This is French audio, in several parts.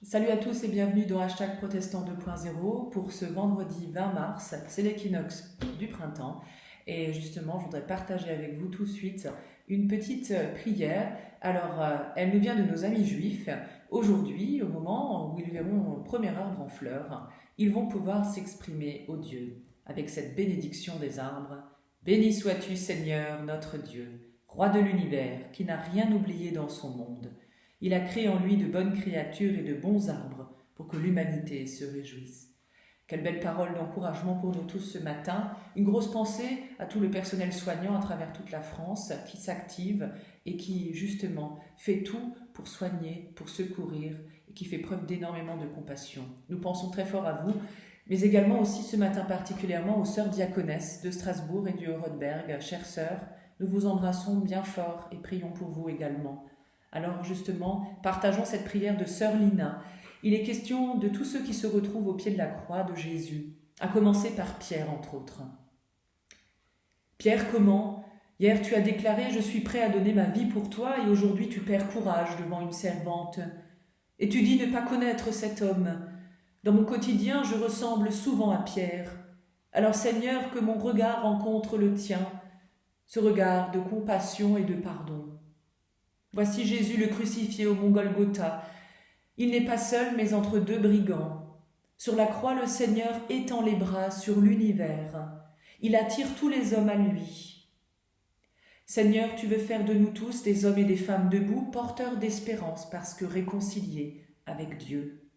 Salut à tous et bienvenue dans Hashtag Protestant 2.0 pour ce vendredi 20 mars, c'est l'équinoxe du printemps et justement je voudrais partager avec vous tout de suite une petite prière. Alors elle nous vient de nos amis juifs. Aujourd'hui, au moment où ils verront le premier arbre en fleurs, ils vont pouvoir s'exprimer au Dieu avec cette bénédiction des arbres. Béni sois-tu Seigneur notre Dieu, roi de l'univers qui n'a rien oublié dans son monde. Il a créé en lui de bonnes créatures et de bons arbres pour que l'humanité se réjouisse. Quelle belle parole d'encouragement pour nous tous ce matin. Une grosse pensée à tout le personnel soignant à travers toute la France qui s'active et qui justement fait tout pour soigner, pour secourir et qui fait preuve d'énormément de compassion. Nous pensons très fort à vous, mais également aussi ce matin particulièrement aux sœurs diaconesses de Strasbourg et du Haut-Rodberg. Chères sœurs, nous vous embrassons bien fort et prions pour vous également. Alors justement, partageons cette prière de sœur Lina. Il est question de tous ceux qui se retrouvent au pied de la croix de Jésus, à commencer par Pierre entre autres. Pierre, comment ? Hier tu as déclaré « Je suis prêt à donner ma vie pour toi » et aujourd'hui tu perds courage devant une servante. Et tu dis ne pas connaître cet homme. Dans mon quotidien, je ressemble souvent à Pierre. Alors Seigneur, que mon regard rencontre le tien, ce regard de compassion et de pardon. Voici Jésus le crucifié au mont Golgotha. Il n'est pas seul, mais entre deux brigands. Sur la croix, le Seigneur étend les bras sur l'univers. Il attire tous les hommes à lui. Seigneur, tu veux faire de nous tous des hommes et des femmes debout, porteurs d'espérance, parce que réconciliés avec Dieu.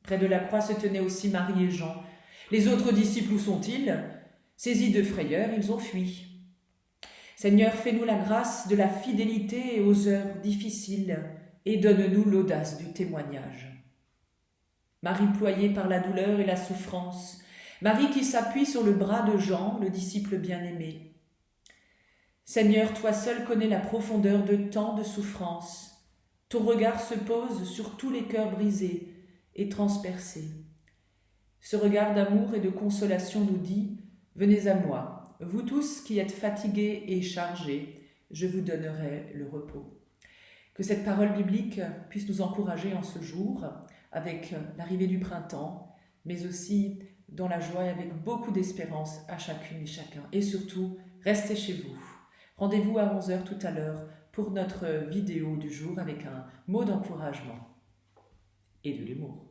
Près de la croix se tenaient aussi Marie et Jean. Les autres disciples, où sont-ils ? Saisis de frayeur, ils ont fui. Seigneur, fais-nous la grâce de la fidélité aux heures difficiles et donne-nous l'audace du témoignage. Marie ployée par la douleur et la souffrance, Marie qui s'appuie sur le bras de Jean, le disciple bien-aimé. Seigneur, toi seul connais la profondeur de tant de souffrances. Ton regard se pose sur tous les cœurs brisés et transpercés. Ce regard d'amour et de consolation nous dit « Venez à moi ». Vous tous qui êtes fatigués et chargés, je vous donnerai le repos. Que cette parole biblique puisse nous encourager en ce jour, avec l'arrivée du printemps, mais aussi dans la joie et avec beaucoup d'espérance à chacune et chacun. Et surtout, restez chez vous. Rendez-vous à 11 h tout à l'heure pour notre vidéo du jour avec un mot d'encouragement et de l'humour.